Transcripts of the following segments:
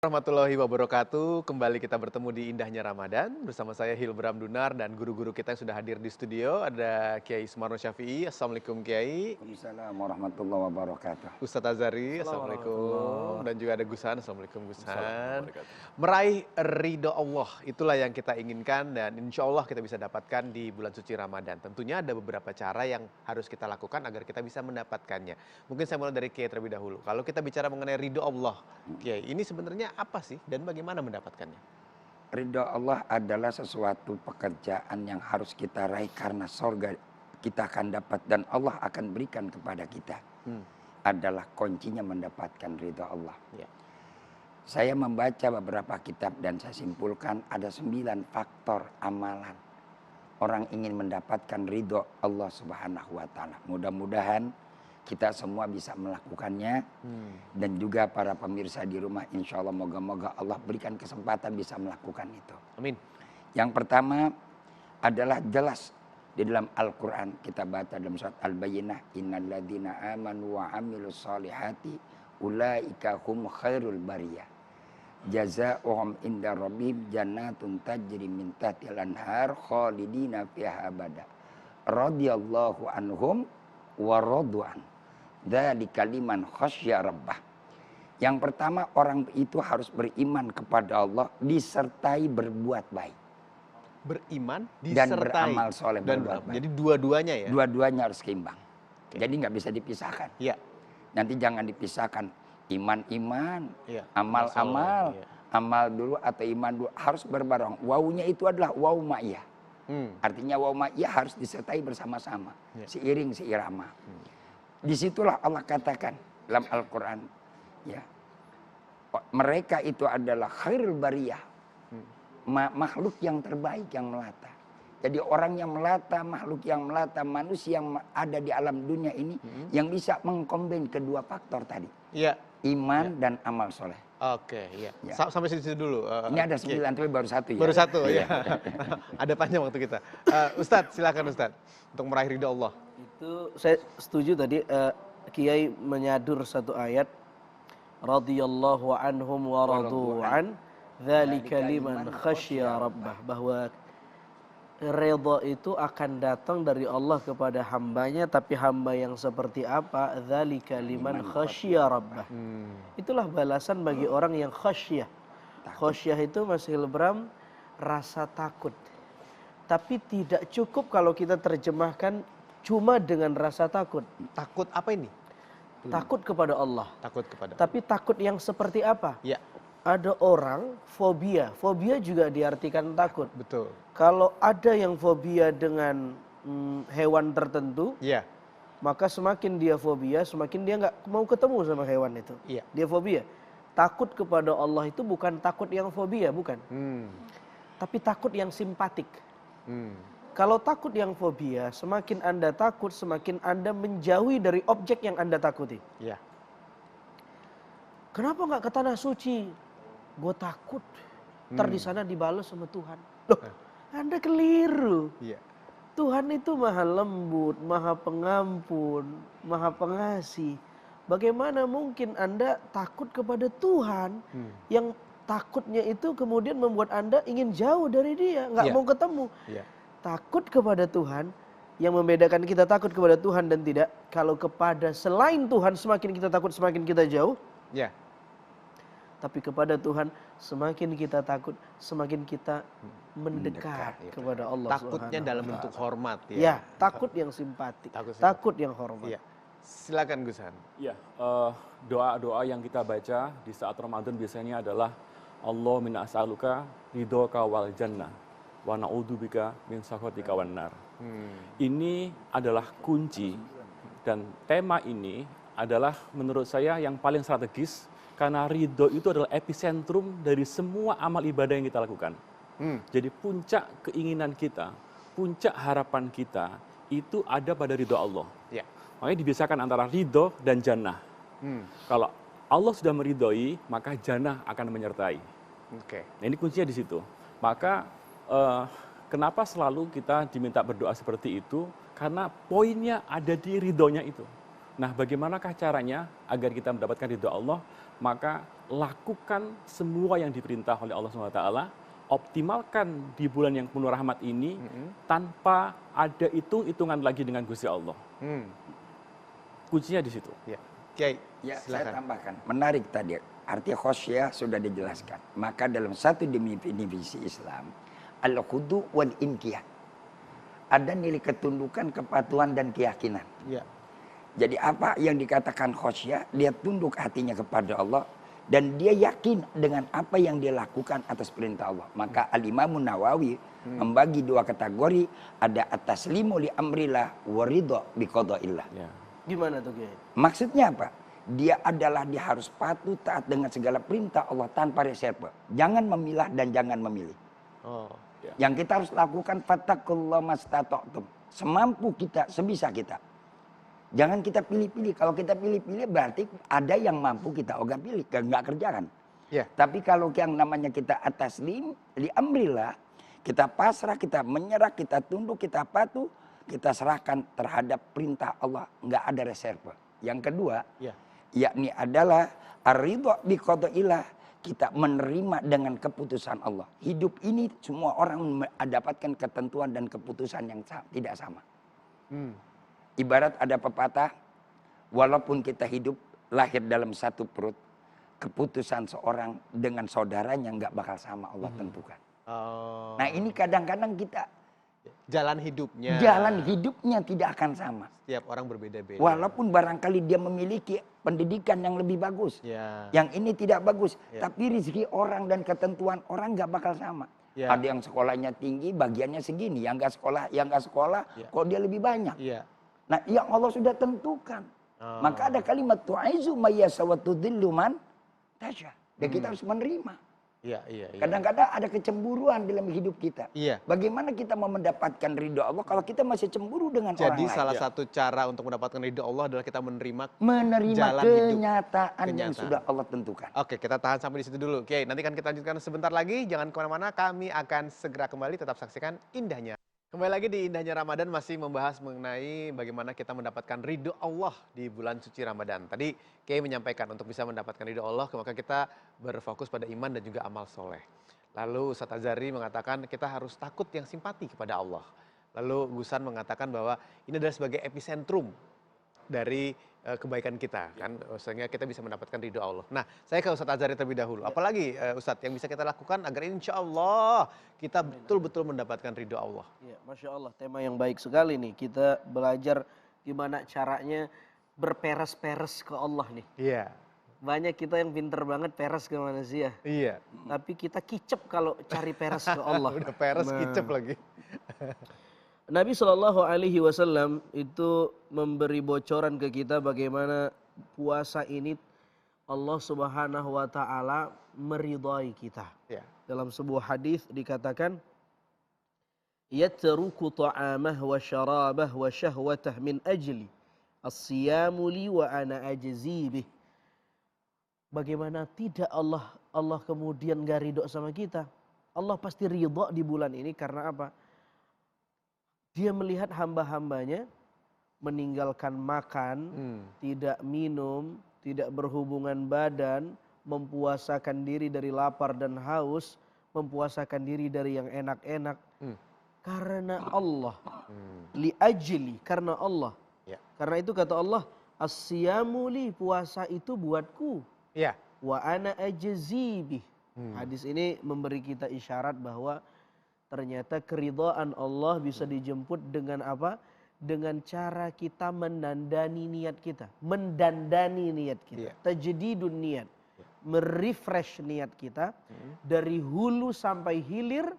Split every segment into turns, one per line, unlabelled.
Warahmatullahi wabarakatuh. Kembali kita bertemu di indahnya Ramadan bersama saya Hilbram Dunar dan guru-guru kita yang sudah hadir di studio. Ada Kiai Sumarno Syafi'i. Assalamualaikum Kiai.
Waalaikumsalam warahmatullahi wabarakatuh.
Ustadz Azari. Assalamualaikum. Dan juga ada Gusan. Assalamualaikum Gusan. Meraih ridho Allah, itulah yang kita inginkan dan insya Allah kita bisa dapatkan di bulan suci Ramadan. Tentunya ada beberapa cara yang harus kita lakukan agar kita bisa mendapatkannya. Mungkin saya mulai dari Kiai terlebih dahulu. Kalau kita bicara mengenai ridho Allah, Kiai, ini sebenarnya apa sih dan bagaimana mendapatkannya?
Ridho Allah adalah sesuatu pekerjaan yang harus kita raih karena surga kita akan dapat dan Allah akan berikan kepada kita. Adalah kuncinya mendapatkan ridho Allah.
Ya.
Saya membaca beberapa kitab dan saya simpulkan ada 9 faktor amalan orang ingin mendapatkan ridho Allah Subhanahu wa Ta'ala. Mudah-mudahan kita semua bisa melakukannya dan juga para pemirsa di rumah insya Allah moga-moga Allah berikan kesempatan bisa melakukan itu.
Amin.
Yang pertama adalah jelas di dalam Al-Quran kita baca dalam surat Al-Bayyinah innalladzina amanu wa amilus solihati ulaika hum khairul bariyah jazaohum inda rabbihim jannatun tajri min tahtil anhar khalidina fiha abada radhiyallahu anhum wa radu'an dzalika liman khasyya rabbah. Yang pertama orang itu harus beriman kepada Allah disertai berbuat baik.
Beriman
Dan
disertai
beramal soleh berbuat baik.
Jadi dua-duanya ya.
Dua-duanya harus seimbang. Jadi nggak bisa dipisahkan.
Iya.
Nanti jangan dipisahkan iman-iman,
Iya.
amal-amal,
Iya.
amal dulu atau iman dulu harus berbareng. Wawunya itu adalah waw ma'iyah. Artinya waw ma'iyah harus disertai bersama-sama, seiring seirama. Disitulah Allah katakan dalam Al-Quran, ya, mereka itu adalah khairul bariyah, makhluk yang terbaik yang melata. Jadi orang yang melata, makhluk yang melata, manusia yang ada di alam dunia ini yang bisa mengkombin kedua faktor tadi, iman dan amal soleh.
Oke, iya. Sampai situ dulu.
Ini ada 9 tapi baru satu ya.
Baru satu ya. Ada panjang waktu kita. Ustadz, silakan Ustadz untuk meraih ridho Allah.
Itu saya setuju tadi Kiai menyadur satu ayat radhiyallahu anhum wa radu'an dzalika liman khasyya rabbah, bahwa redha itu akan datang dari Allah kepada hambanya, tapi hamba yang seperti apa? Dzalika liman khasyya rabbah. Itulah balasan bagi orang yang khasyah. Khasyah itu Mas Hilbram rasa takut. Tapi tidak cukup kalau kita terjemahkan cuma dengan rasa takut.
Takut apa ini?
Takut kepada Allah.
Takut kepada.
Tapi takut yang seperti apa?
Ya.
Ada orang fobia. Fobia juga diartikan takut.
Betul.
Kalau ada yang fobia dengan hewan tertentu, maka semakin dia fobia, semakin dia nggak mau ketemu sama hewan itu. Dia fobia. Takut kepada Allah itu bukan takut yang fobia, bukan. Tapi takut yang simpatik. Kalau takut yang fobia, semakin Anda takut, semakin Anda menjauhi dari objek yang Anda takuti. Kenapa nggak ke tanah suci? Gue takut. Ntar di sana dibalas sama Tuhan. Loh, Anda keliru. Tuhan itu maha lembut, maha pengampun, maha pengasih. Bagaimana mungkin Anda takut kepada Tuhan yang takutnya itu kemudian membuat Anda ingin jauh dari dia, nggak mau ketemu. Takut kepada Tuhan, yang membedakan kita takut kepada Tuhan dan tidak, kalau kepada selain Tuhan semakin kita takut semakin kita jauh. Tapi kepada Tuhan semakin kita takut semakin kita mendekat kepada Allah.
Takutnya dalam bentuk hormat ya.
Ya, takut yang simpatik, takut yang hormat.
Silakan Gusan.
Ya, doa-doa yang kita baca di saat Ramadan biasanya adalah Allah minna as'aluka ridhoka wal jannah wa na'udzubika min sakhatika wan nar. Ini adalah kunci dan tema ini adalah menurut saya yang paling strategis karena ridho itu adalah epicentrum dari semua amal ibadah yang kita lakukan. Jadi puncak keinginan kita, puncak harapan kita itu ada pada ridho Allah. Makanya dibiasakan antara ridho dan jannah. Kalau Allah sudah meridhoi, maka jannah akan menyertai. Nah, ini kuncinya di situ. Maka kenapa selalu kita diminta berdoa seperti itu? Karena poinnya ada di ridhonya itu. Nah, bagaimanakah caranya agar kita mendapatkan ridho Allah? maka lakukan semua yang diperintah oleh Allah SWT, optimalkan di bulan yang penuh rahmat ini tanpa ada hitung-hitungan lagi dengan Gusti Allah. Kuncinya di situ.
Ya, Kiai,
Ya,
silakan.
saya tambahkan. Menarik tadi. Arti khosyah sudah dijelaskan. Maka dalam satu definisi Islam, al-khudu wal inqiyad. Ada nilai ketundukan, kepatuhan dan keyakinan.
Ya.
Jadi apa yang dikatakan khosyah, dia tunduk hatinya kepada Allah dan dia yakin dengan apa yang dia lakukan atas perintah Allah. Maka Al-Imam Nawawi membagi dua kategori, ada at-taslimu li amrillah wa ridha bi qadaillah.
Ya.
Gimana tuh Kiai?
Maksudnya apa? Dia harus patuh taat dengan segala perintah Allah tanpa reserve. Jangan memilah dan jangan memilih.
Oh.
Yang kita harus lakukan fattaqullaha mastata'tum. Semampu kita, sebisa kita. Jangan kita pilih-pilih. Kalau kita pilih-pilih berarti ada yang mampu kita ogah pilih, nggak kerjakan.
Ya.
Tapi kalau yang namanya kita ataslim, li amrillah, kita pasrah, kita menyerah, kita tunduk, kita patuh, kita serahkan terhadap perintah Allah, nggak ada reserve. Yang kedua, yakni adalah ar-ridha bi qadaillah. Kita menerima dengan keputusan Allah. Hidup ini semua orang mendapatkan ketentuan dan keputusan yang tidak sama. Ibarat ada pepatah, walaupun kita hidup lahir dalam satu perut, keputusan seorang dengan saudaranya nggak bakal sama Allah tentukan.
Oh.
Nah ini kadang-kadang kita
Jalan hidupnya.
jalan hidupnya tidak akan sama.
Setiap orang berbeda-beda.
Walaupun barangkali dia memiliki pendidikan yang lebih bagus.
Ya.
Yang ini tidak bagus.
Ya.
Tapi rezeki orang dan ketentuan orang nggak bakal sama.
Ya.
Ada yang sekolahnya tinggi, bagiannya segini. Yang nggak sekolah,
Ya.
kok dia lebih banyak.
Iya.
Nah yang Allah sudah tentukan.
Oh.
Maka ada kalimat tu'izu mayyasa wa tudhillu man tasya. Dan kita harus menerima.
Iya, iya, iya.
Kadang-kadang ada kecemburuan dalam hidup kita.
Iya.
Bagaimana kita mau mendapatkan ridho Allah kalau kita masih cemburu dengan orang
Jadi
lain?
salah satu cara untuk mendapatkan ridho Allah adalah kita menerima.
Menerima
jalan hidup.
kenyataan yang
Kenyataan.
sudah Allah tentukan.
Oke, kita tahan sampai di situ dulu. Oke, nanti kan kita lanjutkan sebentar lagi. Jangan kemana-mana, kami akan segera kembali. Tetap saksikan Indahnya. Kembali lagi di Indahnya Ramadan, masih membahas mengenai bagaimana kita mendapatkan ridho Allah di bulan suci Ramadan. Tadi Kiai menyampaikan untuk bisa mendapatkan ridho Allah, maka kita berfokus pada iman dan juga amal soleh. Lalu Ustadz Azhari mengatakan kita harus takut yang simpati kepada Allah. Lalu Gusan mengatakan bahwa ini adalah sebagai epicentrum dari kebaikan kita, kan, sehingga kita bisa mendapatkan ridho Allah. Nah, saya ke Ustadz Azhari terlebih dahulu. Apalagi Ustadz yang bisa kita lakukan agar insya Allah kita betul-betul mendapatkan ridho Allah.
Ya, Masya Allah, tema yang baik sekali nih. Kita belajar gimana caranya berperes-peres ke Allah nih.
Iya.
Banyak kita yang pinter banget peres ke manusia.
Iya.
Tapi kita kicep kalau cari peres ke Allah.
Udah peres kicep lagi.
Nabi SAW itu memberi bocoran ke kita bagaimana puasa ini Allah Subhanahu wa taala meridai kita.
Ya.
Dalam sebuah hadis dikatakan yatruku ta'amah wa syarabah wa syahwatah min ajli as-siyamu li wa ana ajzi bih. Bagaimana tidak Allah kemudian gak ridho sama kita. Allah pasti ridho di bulan ini karena apa? Dia melihat hamba-hambanya meninggalkan makan, tidak minum, tidak berhubungan badan, mempuasakan diri dari lapar dan haus, mempuasakan diri dari yang enak-enak. Karena Allah. Li ajli, karena Allah.
Ya.
Karena itu kata Allah, as-siyamu li, puasa itu buatku.
Ya.
Wa ana ajzi bih. Hadis ini memberi kita isyarat bahwa ternyata keridhaan Allah bisa dijemput dengan apa? Dengan cara kita mendandani niat kita. Mendandani niat kita. Tajdidun niat. Merefresh niat kita. Dari hulu sampai hilir.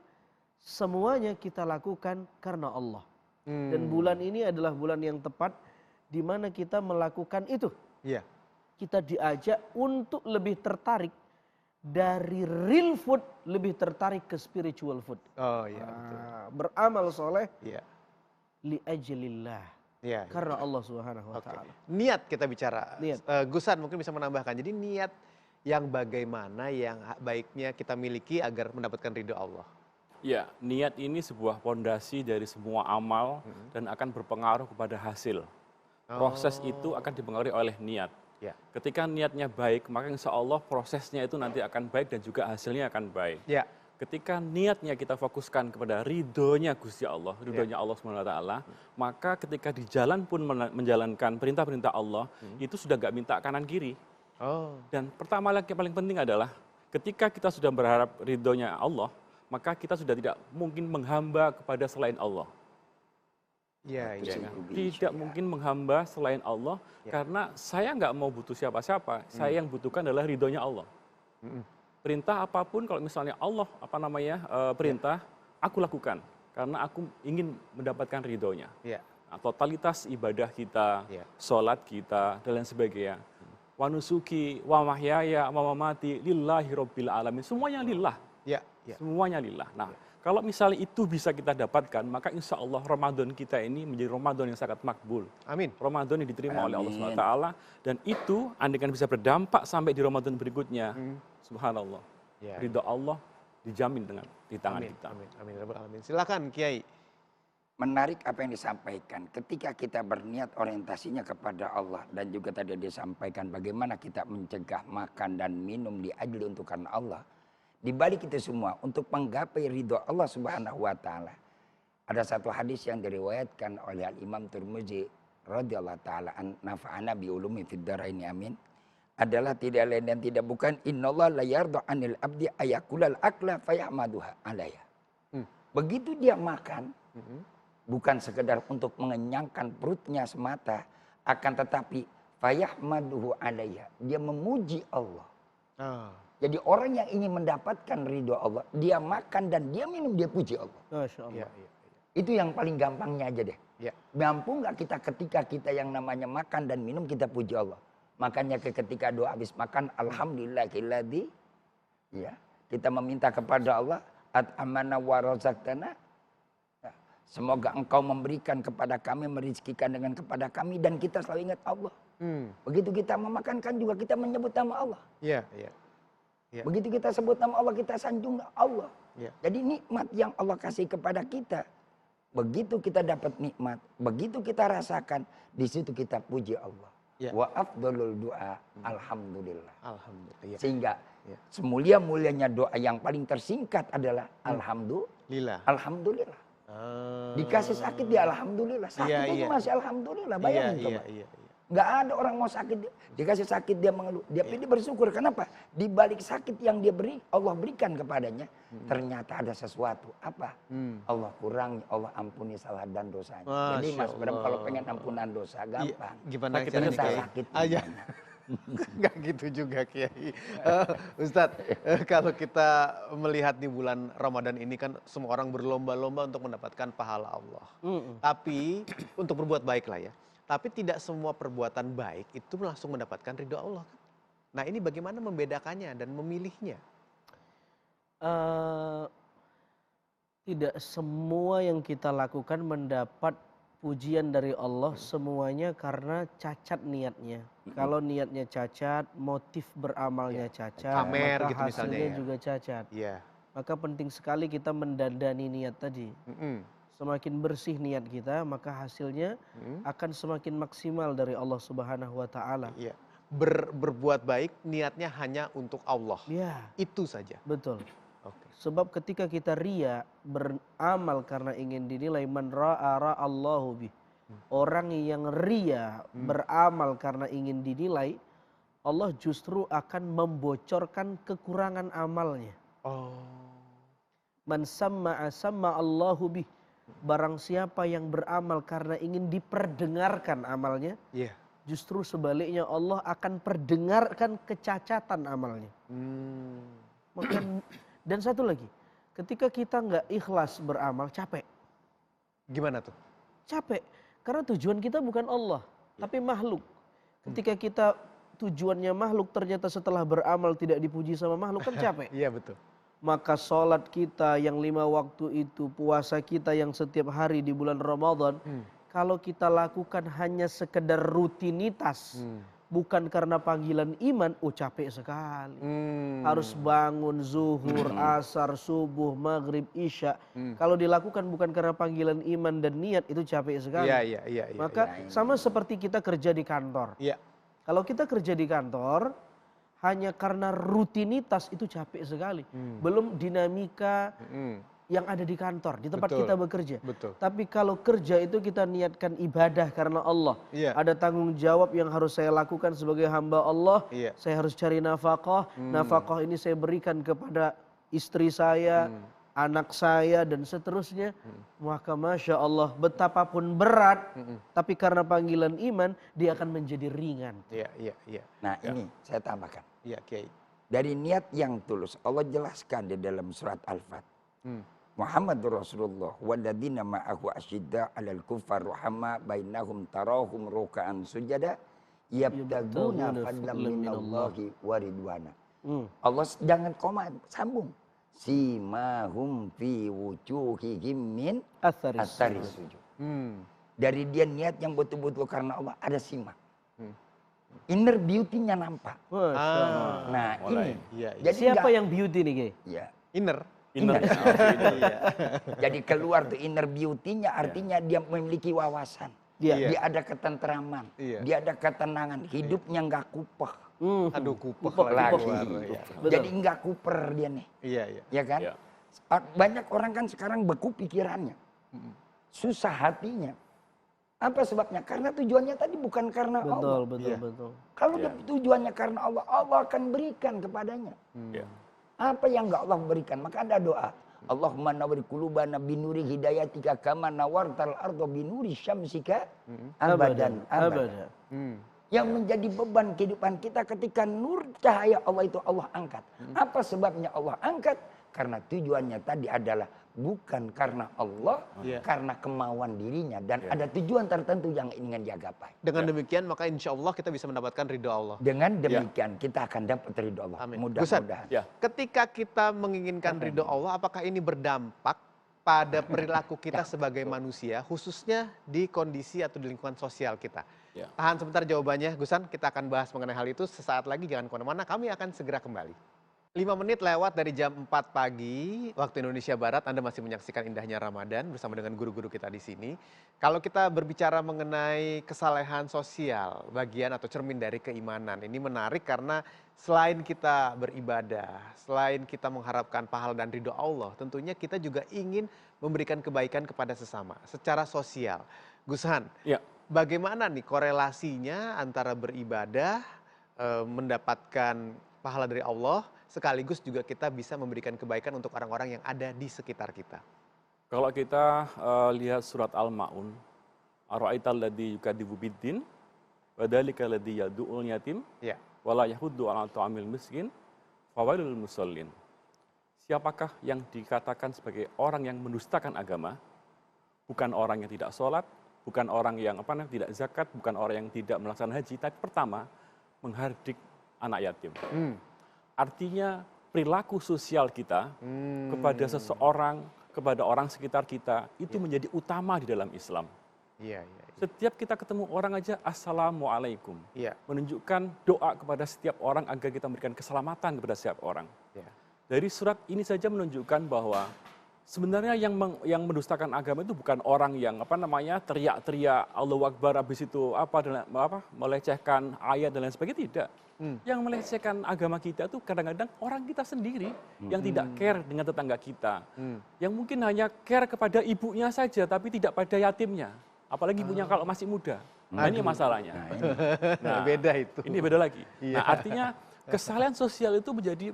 Semuanya kita lakukan karena Allah. Dan bulan ini adalah bulan yang tepat. Di mana kita melakukan itu.
Iya.
Kita diajak untuk lebih tertarik. Dari real food lebih tertarik ke spiritual food.
Oh iya, betul.
Beramal soleh
Iya.
li ajlillah.
Iya.
Karena Allah Subhanahu wa
Oke.
taala.
Niat kita bicara.
Niat.
Gusan mungkin bisa menambahkan. Jadi niat yang bagaimana yang baiknya kita miliki agar mendapatkan ridho Allah.
Ya, niat ini sebuah pondasi dari semua amal dan akan berpengaruh kepada hasil. Proses itu akan dipengaruhi oleh niat.
Ya.
Ketika niatnya baik, maka insya Allah prosesnya itu nanti akan baik dan juga hasilnya akan baik.
Ya.
Ketika niatnya kita fokuskan kepada ridhonya Gusti Allah, ridhonya Allah SWT, maka ketika di jalan pun menjalankan perintah-perintah Allah, itu sudah gak minta kanan kiri.
Oh.
Dan pertama lagi yang paling penting adalah ketika kita sudah berharap ridhonya Allah, maka kita sudah tidak mungkin menghamba kepada selain Allah.
Iya,
Itu
iya.
Tidak mungkin menghamba selain Allah, karena saya nggak mau butuh siapa-siapa, saya yang butuhkan adalah ridhonya Allah. Perintah apapun kalau misalnya Allah perintah, aku lakukan karena aku ingin mendapatkan ridhonya.
Iya.
Nah, totalitas ibadah kita,
Ya.
sholat kita, dan lain sebagainya. Wa nusuki, wa mahyaya, wa mamati, lillahi rabbil alamin. Semuanya lillah.
Iya, iya.
Semuanya lillah. Nah, kalau misalnya itu bisa kita dapatkan, maka insya Allah Ramadan kita ini menjadi Ramadan yang sangat makbul.
Amin.
Ramadan yang diterima oleh Allah
Amin.
SWT. Dan itu andaikan bisa berdampak sampai di Ramadan berikutnya. Subhanallah.
Ya.
Ridho Allah dijamin di tangan
Amin.
kita.
Amin. Amin. Rabbal alamin. Silakan Kiai.
Menarik apa yang disampaikan. Ketika kita berniat orientasinya kepada Allah dan juga tadi disampaikan bagaimana kita mencegah makan dan minum diadili untuk karena Allah. Di balik itu semua untuk menggapai ridho Allah Subhanahu wa taala. Ada satu hadis yang diriwayatkan oleh Al-Imam Tirmizi radhiyallahu taala an nafa'ana bi ulumi fid dharaini amin. Adalah tidak lain dan tidak bukan innallaha la yarda 'anil abdi ayakulal akla fayahmaduha alayya. Begitu dia makan bukan sekedar untuk mengenyangkan perutnya semata, akan tetapi fayahmaduhu alayya, dia memuji Allah. Jadi orang yang ingin mendapatkan ridho Allah, dia makan dan dia minum, dia puji Allah.
Masya Allah.
Iya, iya, iya.
Itu yang paling gampangnya aja deh.
Ya.
Mampu nggak kita ketika kita yang namanya makan dan minum kita puji Allah. Makanya ketika doa habis makan, alhamdulillahilladzi, ya, kita meminta kepada Allah, at'amana wa razaqtana. Ya, semoga engkau memberikan kepada kami, merizkikan dengan kepada kami, dan kita selalu ingat Allah. Begitu kita memakankan juga kita menyebut nama Allah.
Iya, iya. Ya.
Begitu kita sebut nama Allah, kita sanjung Allah.
Ya.
Jadi nikmat yang Allah kasih kepada kita, begitu kita dapat nikmat, begitu kita rasakan, di situ kita puji Allah.
Ya.
Wa afdalul doa, alhamdulillah.
Alhamdulillah.
Sehingga
Ya.
semulia-mulianya doa yang paling tersingkat adalah
Lillah.
alhamdulillah. Dikasih sakit dia alhamdulillah, sakit
Iya,
itu
iya.
masih alhamdulillah.
Iya,
Bayangin
iya,
coba.
iya, iya.
Nggak ada orang mau sakit, dikasih sakit dia mengeluh. Dia pilih bersyukur. Kenapa? Di balik sakit yang dia beri, Allah berikan kepadanya, ternyata ada sesuatu. Apa? Allah kurangi, Allah ampuni salah dan dosanya. Jadi
Masya
Mas Bram kalau
Allah.
pengen ampunan dosa, gampang.
Iya, gimana
Sakit
caranya,
kita
Kiai?
sakit
Aja.
gimana?
Enggak gitu juga Kiai. Ustadz, kalau kita melihat di bulan Ramadan ini kan semua orang berlomba-lomba untuk mendapatkan pahala Allah. Tapi untuk berbuat baik lah ya. Tapi tidak semua perbuatan baik itu langsung mendapatkan ridho Allah. Nah ini bagaimana membedakannya dan memilihnya?
Tidak semua yang kita lakukan mendapat pujian dari Allah semuanya karena cacat niatnya. Kalau niatnya cacat, motif beramalnya cacat,
Pamer
maka
gitu misalnya
hasilnya
ya.
juga cacat.
Iya.
Maka penting sekali kita mendandani niat tadi. Semakin bersih niat kita, maka hasilnya akan semakin maksimal dari Allah Subhanahu wa taala.
Iya. Berbuat baik niatnya hanya untuk Allah.
Ya,
Itu saja.
betul.
Oke.
Sebab ketika kita ria, beramal karena ingin dinilai, man ra'a Allahu bih. Orang yang ria beramal karena ingin dinilai, Allah justru akan membocorkan kekurangan amalnya.
Oh.
Man samma'a samma Allahu bih. Barang siapa yang beramal karena ingin diperdengarkan amalnya,
Iya.
justru sebaliknya Allah akan perdengarkan kecacatan amalnya. Maka, dan satu lagi, ketika kita nggak ikhlas beramal, capek.
Gimana tuh?
Capek, karena tujuan kita bukan Allah, tapi makhluk. Ketika kita tujuannya makhluk, ternyata setelah beramal tidak dipuji sama makhluk, kan capek.
Iya betul.
Maka sholat kita yang 5 waktu itu, puasa kita yang setiap hari di bulan Ramadan, kalau kita lakukan hanya sekedar rutinitas, bukan karena panggilan iman, capek sekali. Harus bangun zuhur, asar, subuh, maghrib, isya. Kalau dilakukan bukan karena panggilan iman dan niat, itu capek sekali.
Iya.
Maka sama seperti kita kerja di kantor.
Iya.
Kalau kita kerja di kantor hanya karena rutinitas itu capek sekali. Belum dinamika yang ada di kantor, di tempat
Betul,
kita bekerja.
betul.
Tapi kalau kerja itu kita niatkan ibadah karena Allah.
Iya.
Ada tanggung jawab yang harus saya lakukan sebagai hamba Allah.
Iya.
Saya harus cari nafkah. Nafkah ini saya berikan kepada istri saya, anak saya dan seterusnya. Maka Masya Allah betapapun berat, tapi karena panggilan iman dia akan menjadi ringan.
Iya, iya, iya.
Nah ini saya tambahkan.
Iya, Kiai.
Dari niat yang tulus, Allah jelaskan di dalam surat Al-Fat. Muhammadur Rasulullah walladzina ma'ahu asyidda 'alal kuffar ruhama bainahum tarahum ruk'an sujada yabtaguna fadlan minallahi wa ridwana. Allah jangan koma, sambung. Simahum fi wujuhihim min atharis sujud. Dari dia niat yang betul-betul karena Allah ada simak. Inner beauty-nya nampak. Nah, ini.
Iya, iya.
Jadi
Siapa yang beauty nih, Kiai?
Ya.
Inner.
Inner.
Jadi keluar tuh inner beauty-nya artinya dia memiliki wawasan.
Iya.
Dia ada ketenteraman.
Iya.
Dia ada ketenangan. Hidupnya nggak kupah.
Aduh, kupek
Kupek
lagi.
Lagi.
Iya.
Betul.
Jadi nggak kuper dia nih.
Iya, iya.
Ya kan?
Iya.
Banyak orang kan sekarang beku pikirannya. Susah hatinya. Apa sebabnya? Karena tujuannya tadi bukan karena Allah.
Betul,
Iya.
betul.
Kalau tujuannya karena Allah, Allah akan berikan kepadanya.
Ya.
Apa yang enggak Allah berikan? Maka ada doa. Allahumma nawwir qulubana binuri hidayatika kama nawartal arda binuri syamsika abadan. Yang menjadi beban kehidupan kita ketika nur cahaya Allah itu Allah angkat. Apa sebabnya Allah angkat? Karena tujuannya tadi adalah bukan karena Allah, karena kemauan dirinya. Dan ada tujuan tertentu yang ingin dia gapai.
Dengan demikian maka insya Allah kita bisa mendapatkan ridho Allah.
Dengan demikian kita akan dapat ridho Allah.
Amin.
Mudah-mudahan.
Ya.
Ketika kita menginginkan ridho Allah, apakah ini berdampak pada perilaku kita sebagai manusia, khususnya di kondisi atau di lingkungan sosial kita?
Ya.
Tahan sebentar jawabannya, Gusan. Kita akan bahas mengenai hal itu sesaat lagi. Jangan kemana-mana, kami akan segera kembali. 5 menit lewat dari jam 4 pagi waktu Indonesia Barat. Anda masih menyaksikan indahnya Ramadan bersama dengan guru-guru kita di sini. Kalau kita berbicara mengenai kesalehan sosial, bagian atau cermin dari keimanan, ini menarik karena selain kita beribadah, selain kita mengharapkan pahala dan ridho Allah, tentunya kita juga ingin memberikan kebaikan kepada sesama secara sosial. Gushan,
Ya.
bagaimana nih korelasinya antara beribadah, mendapatkan pahala dari Allah, sekaligus juga kita bisa memberikan kebaikan untuk orang-orang yang ada di sekitar kita.
Kalau kita lihat surat Al-Ma'un, ara'aital ladzi yukadzibu biddin wa dzalikal ladzi yad'ul yatim
Ya.
wala yahuddu 'ala ta'amil miskin fawailul musallin. Siapakah yang dikatakan sebagai orang yang mendustakan agama? Bukan orang yang tidak sholat, bukan orang yang tidak zakat, bukan orang yang tidak melaksanakan haji, tapi pertama menghardik anak yatim. Artinya perilaku sosial kita kepada seseorang, kepada orang sekitar kita itu menjadi utama di dalam Islam.
Iya, iya.
Setiap kita ketemu orang aja assalamualaikum.
Iya.
Menunjukkan doa kepada setiap orang agar kita memberikan keselamatan kepada setiap orang.
Iya.
Dari surat ini saja menunjukkan bahwa sebenarnya yang mendustakan agama itu bukan orang yang teriak-teriak Allahu Akbar habis itu melecehkan ayat dan lain sebagainya, tidak. Yang melecehkan agama kita itu kadang-kadang orang kita sendiri yang tidak care dengan tetangga kita. Yang mungkin hanya care kepada ibunya saja tapi tidak pada yatimnya. Apalagi ibunya kalau masih muda. Nah, ini masalahnya. Nah,
beda itu.
Ini beda lagi. Nah, artinya kesalahan sosial itu menjadi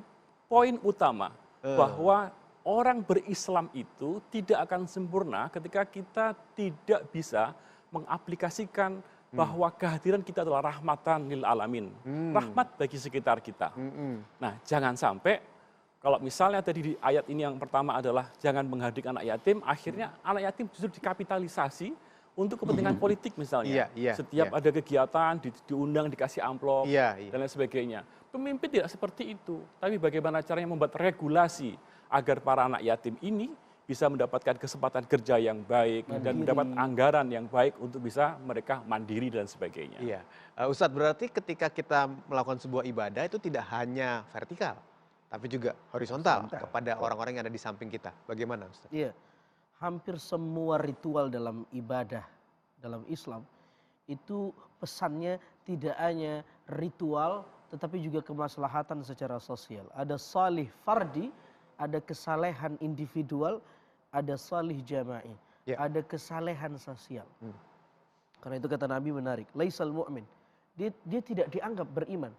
poin utama bahwa orang berislam itu tidak akan sempurna ketika kita tidak bisa mengaplikasikan bahwa kehadiran kita adalah rahmatan lil alamin. Rahmat bagi sekitar kita. Nah, jangan sampai kalau misalnya tadi di ayat ini yang pertama adalah jangan menghardik anak yatim, akhirnya anak yatim justru dikapitalisasi untuk kepentingan politik misalnya. Setiap ada kegiatan diundang, dikasih amplop dan lain sebagainya. Pemimpin tidak seperti itu, tapi bagaimana caranya membuat regulasi agar para anak yatim ini bisa mendapatkan kesempatan kerja yang baik dan mendapat anggaran yang baik untuk bisa mereka mandiri dan sebagainya.
Iya, Ustadz, berarti ketika kita melakukan sebuah ibadah itu tidak hanya vertikal, tapi juga horizontal kepada orang-orang yang ada di samping kita. Bagaimana, Ustadz?
Iya, hampir semua ritual dalam ibadah dalam Islam itu pesannya tidak hanya ritual, tetapi juga kemaslahatan secara sosial. Ada salih fardi, ada kesalehan individual, ada salih jama'i, ada kesalehan sosial. Karena itu kata Nabi menarik, laisal mu'min, dia tidak dianggap beriman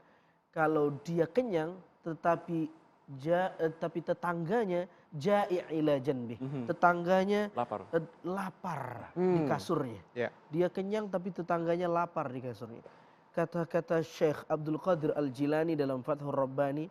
kalau dia kenyang tetapi tetangganya ja'i' ila janbih, tetangganya lapar di kasurnya. Dia kenyang tapi tetangganya lapar di kasurnya. Kata-kata Syekh Abdul Qadir Al-Jilani dalam Fathur Rabbani,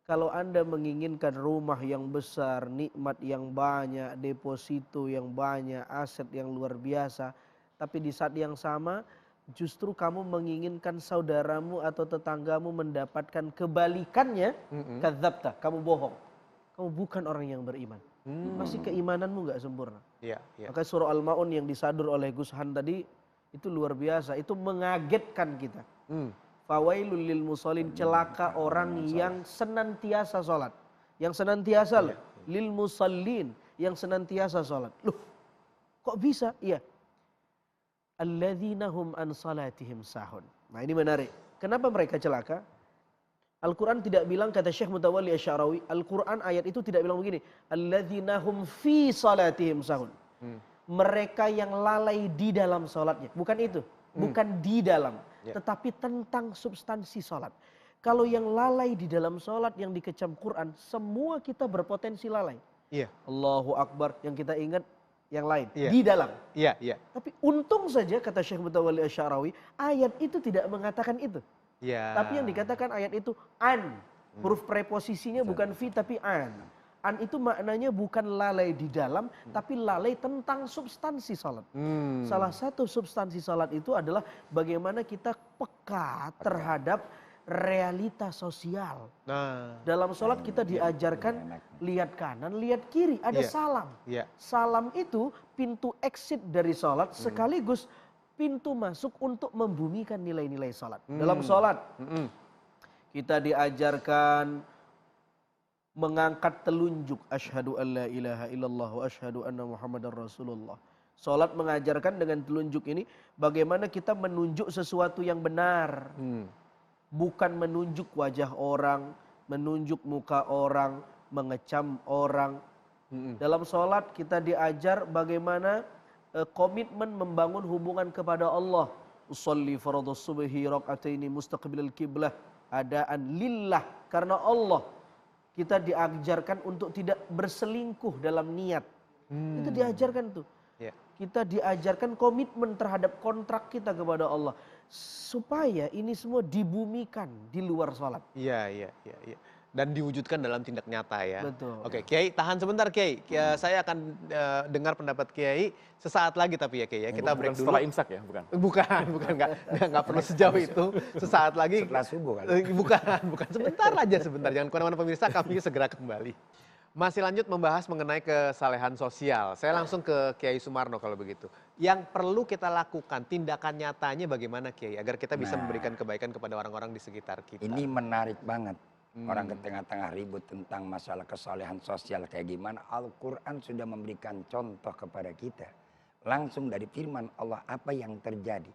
kalau Anda menginginkan rumah yang besar, nikmat yang banyak, deposito yang banyak, aset yang luar biasa, tapi di saat yang sama justru kamu menginginkan saudaramu atau tetanggamu mendapatkan kebalikannya, kadzabta, kamu bohong. Kamu bukan orang yang beriman. Masih keimananmu nggak sempurna. Maka surah Al-Ma'un yang disadur oleh Gus Han tadi itu luar biasa, itu mengagetkan kita. Fawailul lil musallin, celaka orang yang senantiasa sholat. Yang senantiasa lil musallin, yang senantiasa sholat. Loh, kok bisa? Iya. Alladzina hum an salatihim sahun. Nah ini menarik. Kenapa mereka celaka? Al-Quran tidak bilang, kata Syekh Mutawalli Asy'arawi, Al-Quran ayat itu tidak bilang begini, alladzina hum fi salatihim sahun. Mereka yang lalai di dalam sholatnya. Bukan itu. Bukan di dalam. Tetapi tentang substansi sholat. Kalau yang lalai di dalam sholat yang dikecam Quran, semua kita berpotensi lalai. Allahu Akbar, yang kita ingat yang lain di dalam. Tapi untung saja kata Syekh Mutawalli Asy'arawi, ayat itu tidak mengatakan itu. Tapi yang dikatakan ayat itu an. Huruf preposisinya bukan fi tapi an. An itu maknanya bukan lalai di dalam, tapi lalai tentang substansi salat. Salah satu substansi salat itu adalah bagaimana kita peka terhadap realita sosial. Dalam sholat kita diajarkan lihat kanan, lihat kiri, ada salam. Salam itu pintu exit dari sholat sekaligus pintu masuk untuk membumikan nilai-nilai sholat. Dalam sholat kita diajarkan mengangkat telunjuk, asyhadu an la ilaha illallah wa asyhadu anna muhammadar rasulullah. Sholat mengajarkan dengan telunjuk ini bagaimana kita menunjuk sesuatu yang benar. Bukan menunjuk wajah orang, menunjuk muka orang, mengecam orang. Dalam sholat kita diajar bagaimana komitmen membangun hubungan kepada Allah. Usolli fardhu subhi raka'ataini mustaqbilal qiblah, adaan lillah, karena Allah. Kita diajarkan untuk tidak berselingkuh dalam niat. Itu diajarkan tuh. Kita diajarkan komitmen terhadap kontrak kita kepada Allah. Supaya ini semua dibumikan di luar sholat. Dan diwujudkan dalam tindak nyata ya. Betul. Oke, Kiai tahan sebentar Kiai. Saya akan dengar pendapat Kiai sesaat lagi tapi ya Kiai ya. Kita break dulu.
Setelah imsak ya, bukan?
Bukan, enggak perlu sejauh itu. Sesaat lagi.
Setelah subuh kan?
Bukan. Sebentar aja sebentar. Jangan kemana-mana pemirsa, kami segera kembali. Masih lanjut membahas mengenai kesalehan sosial. Saya langsung ke Kiai Sumarno kalau begitu. Yang perlu kita lakukan, tindakan nyatanya bagaimana Kiai? Agar kita bisa memberikan kebaikan kepada orang-orang di sekitar kita.
Ini menarik banget. Orang ke tengah-tengah ribut tentang masalah kesalehan sosial kayak gimana. Al-Quran sudah memberikan contoh kepada kita. Langsung dari firman Allah apa yang terjadi.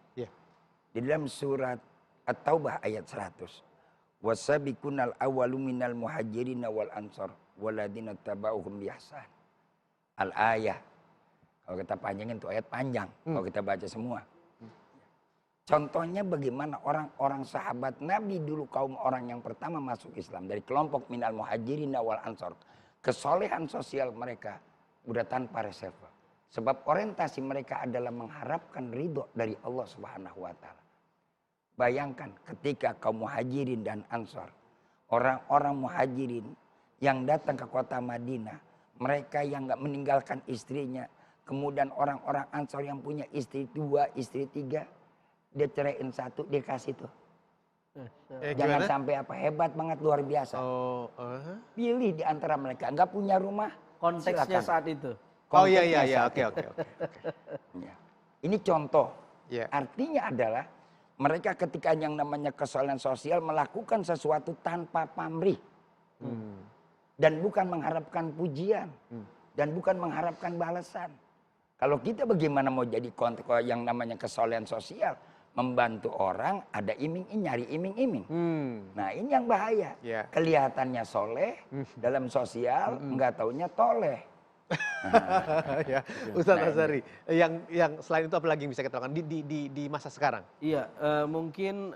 Di dalam surat At-Taubah ayat 100. Wasabiqunal awwalu minal muhajirin wal ansar waladina tabauhum biihsan. Al-ayah. Kalau kita panjangin itu ayat panjang. Kalau kita baca semua. Contohnya bagaimana orang-orang sahabat Nabi dulu, kaum orang yang pertama masuk Islam. Dari kelompok minal muhajirin wal ansar. Kesolehan sosial mereka udah tanpa reserve. Sebab orientasi mereka adalah mengharapkan ridho dari Allah Subhanahu wa Ta'ala. Bayangkan ketika kaum muhajirin dan ansar, orang-orang muhajirin yang datang ke kota Madinah, mereka yang nggak meninggalkan istrinya, kemudian orang-orang ansar yang punya istri 2, istri 3, dia ceraiin 1, dia kasih tuh. Jangan sampai apa, hebat banget, luar biasa. Pilih di antara mereka, nggak punya rumah.
Konteksnya silakan. Saat itu.
Oke.
Ini contoh. Artinya adalah mereka ketika yang namanya kesalahan sosial melakukan sesuatu tanpa pamrih. Dan bukan mengharapkan pujian. Dan bukan mengharapkan balasan. Kalau kita bagaimana mau jadi konteks yang namanya kesalahan sosial, membantu orang ada nyari iming-iming. Nah ini yang bahaya.
Ya.
Kelihatannya soleh dalam sosial, nggak taunya toleh.
Ya, Ustadz Azhari, yang selain itu apa lagi yang bisa kita lakukan di masa sekarang?
Iya, mungkin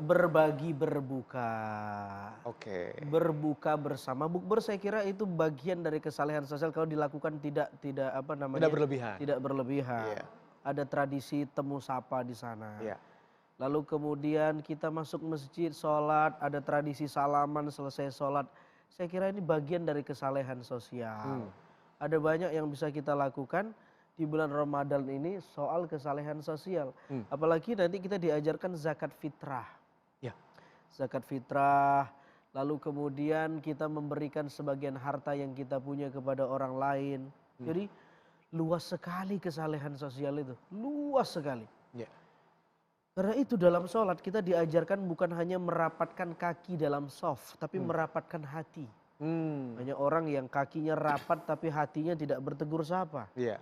berbagi berbuka.
Oke.
Berbuka bersama. Bukber saya kira itu bagian dari kesalehan sosial kalau dilakukan tidak apa namanya?
Tidak berlebihan.
Tidak berlebihan.
Iya.
Ada tradisi temu sapa di sana.
Iya.
Lalu kemudian kita masuk masjid, sholat, ada tradisi salaman selesai sholat. Saya kira ini bagian dari kesalehan sosial. Ada banyak yang bisa kita lakukan di bulan Ramadan ini soal kesalehan sosial. Apalagi nanti kita diajarkan zakat fitrah.
Ya.
Zakat fitrah, lalu kemudian kita memberikan sebagian harta yang kita punya kepada orang lain. Jadi luas sekali kesalehan sosial itu, luas sekali.
Ya.
Karena itu dalam sholat kita diajarkan bukan hanya merapatkan kaki dalam shaf, tapi merapatkan hati. Banyak orang yang kakinya rapat tapi hatinya tidak bertegur sapa.
Iya.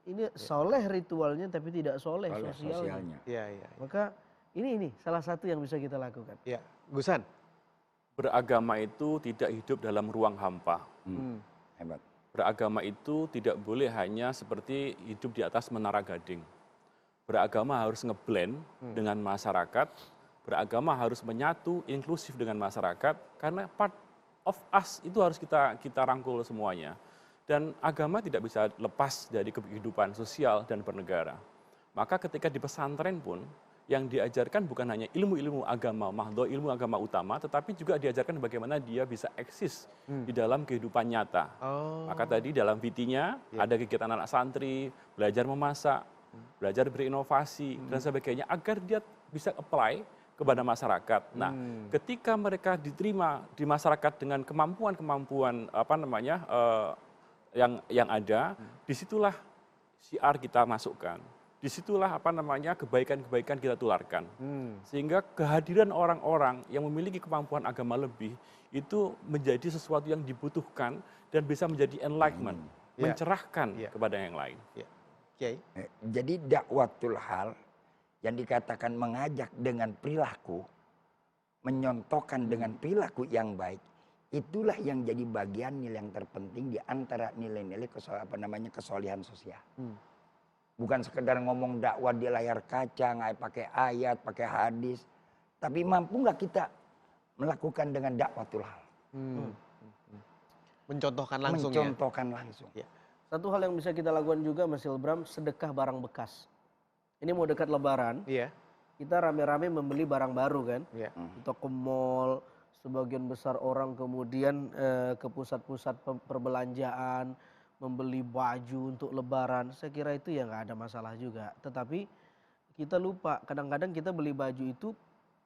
Ini soleh ritualnya tapi tidak soleh sosialnya.
Iya.
Maka ini salah satu yang bisa kita lakukan.
Iya. Gusan.
Beragama itu tidak hidup dalam ruang hampa.
Hebat.
Beragama itu tidak boleh hanya seperti hidup di atas menara gading. Beragama harus ngeblend dengan masyarakat. Beragama harus menyatu, inklusif dengan masyarakat. Karena part of us itu harus kita rangkul semuanya. Dan agama tidak bisa lepas dari kehidupan sosial dan bernegara. Maka ketika di pesantren pun yang diajarkan bukan hanya ilmu-ilmu agama, mahdho ilmu agama utama, tetapi juga diajarkan bagaimana dia bisa eksis di dalam kehidupan nyata. Maka tadi dalam VT-nya ada kegiatan anak santri, belajar memasak, belajar berinovasi dan sebagainya agar dia bisa apply kepada masyarakat. Nah, ketika mereka diterima di masyarakat dengan kemampuan-kemampuan yang ada, disitulah syiar kita masukkan. Disitulah kebaikan-kebaikan kita tularkan. Sehingga kehadiran orang-orang yang memiliki kemampuan agama lebih itu menjadi sesuatu yang dibutuhkan dan bisa menjadi enlightenment, mencerahkan kepada yang lain.
Kiai.
Jadi dakwatul hal yang dikatakan mengajak dengan perilaku, menyontohkan dengan perilaku yang baik, itulah yang jadi bagian nilai yang terpenting di antara nilai-nilai kesolehan sosial. Bukan sekedar ngomong dakwah di layar kaca, nggak pakai ayat, pakai hadis, tapi mampu nggak kita melakukan dengan dakwatul hal?
Mencontohkan langsung.
Mencontohkan langsung.
Ya.
Satu hal yang bisa kita lakukan juga Mas Ilbram, sedekah barang bekas. Ini mau dekat Lebaran, kita rame-rame membeli barang baru kan, kita ke mall, sebagian besar orang kemudian ke pusat-pusat perbelanjaan, membeli baju untuk Lebaran. Saya kira itu ya nggak ada masalah juga. Tetapi kita lupa, kadang-kadang kita beli baju itu,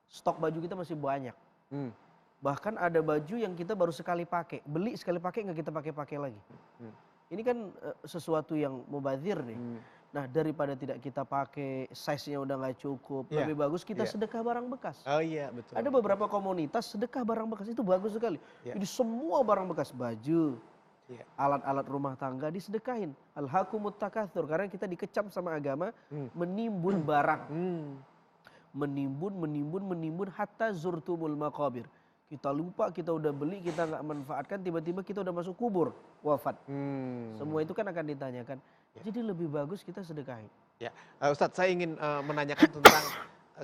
stok baju kita masih banyak. Bahkan ada baju yang kita baru sekali pakai, beli sekali pakai nggak kita pakai-pakai lagi. Ini kan sesuatu yang mubazir nih. Nah daripada tidak kita pakai, size-nya udah nggak cukup, lebih bagus kita sedekah barang bekas.
Oh iya betul.
Ada beberapa komunitas sedekah barang bekas itu bagus sekali. Jadi semua barang bekas, baju, alat-alat rumah tangga disedekahin. Alhaakumut takatsur, karena kita dikecam sama agama menimbun barang. Menimbun hatta zurtumul maqabir. Kita lupa, kita udah beli, kita nggak manfaatkan, tiba-tiba kita udah masuk kubur, wafat. Semua itu kan akan ditanyakan. Jadi lebih bagus kita sedekahin.
Ya, Ustadz, saya ingin menanyakan tentang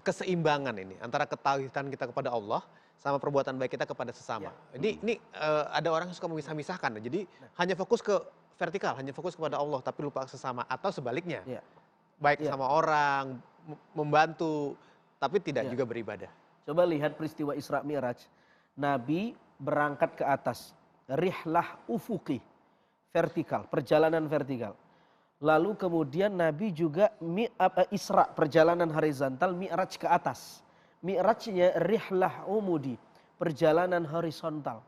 keseimbangan ini antara ketauhidan kita kepada Allah sama perbuatan baik kita kepada sesama. Ini ada orang yang suka memisah-misahkan. Jadi hanya fokus ke vertikal, hanya fokus kepada Allah, tapi lupa sesama, atau sebaliknya. Baik sama orang, membantu, tapi tidak juga beribadah.
Coba lihat peristiwa Isra Mi'raj. Nabi berangkat ke atas, rihlah ufuqi, vertikal, perjalanan vertikal. Lalu kemudian Nabi juga Isra, perjalanan horizontal, Mi'raj ke atas. Mi'rajnya rihlah umudi, perjalanan horizontal.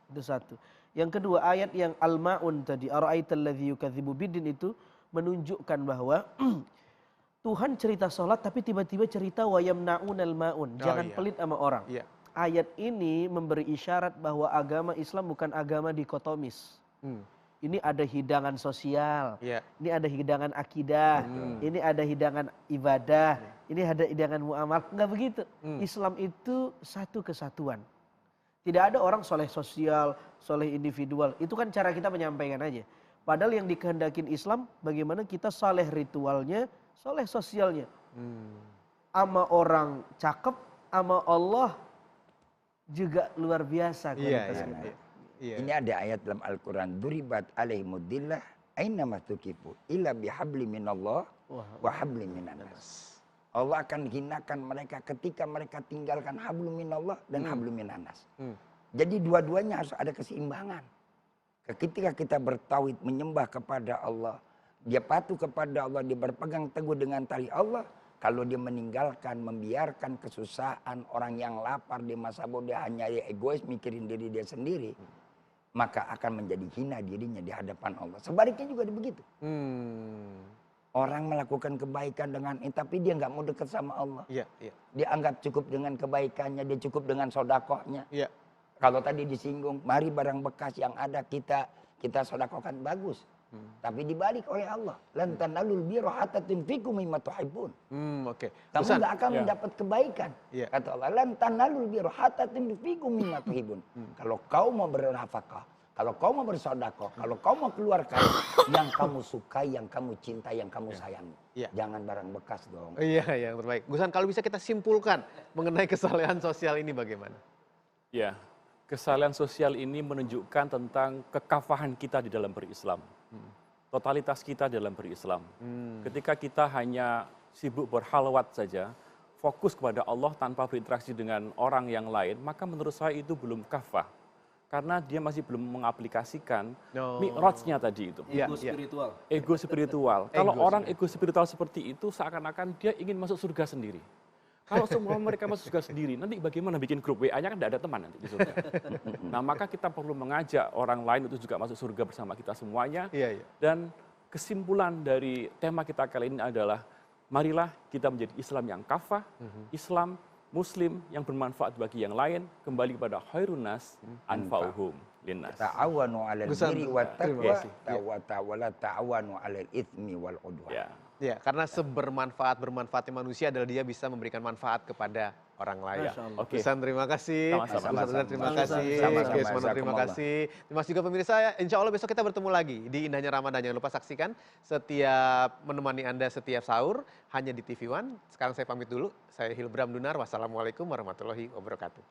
Itu satu. Yang kedua, ayat yang Al-Ma'un tadi, ara'aital ladzi yukadzibu biddin, itu menunjukkan bahwa Tuhan cerita sholat tapi tiba-tiba cerita wayamna'unal ma'un, jangan pelit sama orang. Ayat ini memberi isyarat bahwa agama Islam bukan agama dikotomis. ini ada hidangan sosial,
Iya.
ini ada hidangan akidah, ini ada hidangan ibadah, ini ada hidangan muamal. Enggak begitu. Islam itu satu kesatuan. Tidak ada orang soleh sosial, soleh individual. Itu kan cara kita menyampaikan aja. Padahal yang dikehendakin Islam bagaimana kita soleh ritualnya, soleh sosialnya. Ama orang cakep, ama Allah juga luar biasa kualitas kita.
Iya.
Ini ada ayat dalam Al-Quran. Duribat alaihimudillah aina matukifu illa bihabli minallah wa habli minanas. Allah akan hinakan mereka ketika mereka tinggalkan hablum minallah dan hablum minanas. Jadi dua-duanya harus ada keseimbangan. Ketika kita bertauhid menyembah kepada Allah, dia patuh kepada Allah, dia berpegang teguh dengan tali Allah. Kalau dia meninggalkan, membiarkan kesusahan orang yang lapar di masa bodoh, hanya dia egois mikirin diri dia sendiri, maka akan menjadi hina dirinya di hadapan Allah. Sebaliknya juga begitu. Orang melakukan kebaikan dengan tapi dia nggak mau dekat sama Allah.
Iya, iya.
Dia anggap cukup dengan kebaikannya, dia cukup dengan sodakohnya.
Iya.
Kalau tadi disinggung, mari barang bekas yang ada kita sodakohkan bagus. Tapi dibalik oleh Allah. Lan tanalul birra hatta tunfiqu mimma tuhibbun.
Oke.
Kamu nggak akan mendapat kebaikan.
Iya.
Kata Allah, lan tanalul birra hatta tunfiqu mimma tuhibbun. Kalau kau mau bernafkah, kalau kau mau bersedekah, kalau kau mau keluarkan yang kamu sukai, yang kamu cinta, yang kamu sayangi.
Iya.
Jangan barang bekas dong.
Iya, yang terbaik. Gusan, kalau bisa kita simpulkan mengenai kesalehan sosial ini bagaimana?
Ya, kesalehan sosial ini menunjukkan tentang kekafahan kita di dalam berislam. Totalitas kita dalam berislam. Ketika kita hanya sibuk berhalwat saja, fokus kepada Allah tanpa berinteraksi dengan orang yang lain, maka menurut saya itu belum kafah. Karena dia masih belum mengaplikasikan mi'rajnya tadi itu.
Ego spiritual.
Ego spiritual. Kalau orang ego spiritual seperti itu seakan-akan dia ingin masuk surga sendiri. Kalau semua mereka masuk surga sendiri, nanti bagaimana bikin grup WA-nya kan tidak ada teman nanti di surga. Nah, maka kita perlu mengajak orang lain itu juga masuk surga bersama kita semuanya.
Iya, iya.
Dan kesimpulan dari tema kita kali ini adalah marilah kita menjadi Islam yang kafah, Islam Muslim yang bermanfaat bagi yang lain, kembali kepada khairun nas anfa'uhum linnas.
Ta'awanu 'alal birri wat
terima
taqwa
kasih.
wa la ta'awanu 'alal itsmi wal 'udwan.
Ya.
Ya, karena bermanfaatnya manusia adalah dia bisa memberikan manfaat kepada orang lain.
Masya Allah.
Oke.
Gusan, terima kasih.
Sama-sama.
Ustaz Zadar, terima
Sama-sama.
kasih.
Sama-sama.
Kiai Usmana, terima
Jazakumullah.
kasih. Termasuk juga pemirsa, insya Allah besok kita bertemu lagi di Indahnya Ramadan. Jangan lupa saksikan setiap menemani Anda setiap sahur hanya di TV One. Sekarang saya pamit dulu. Saya Hilbram Dunar. Wassalamualaikum warahmatullahi wabarakatuh.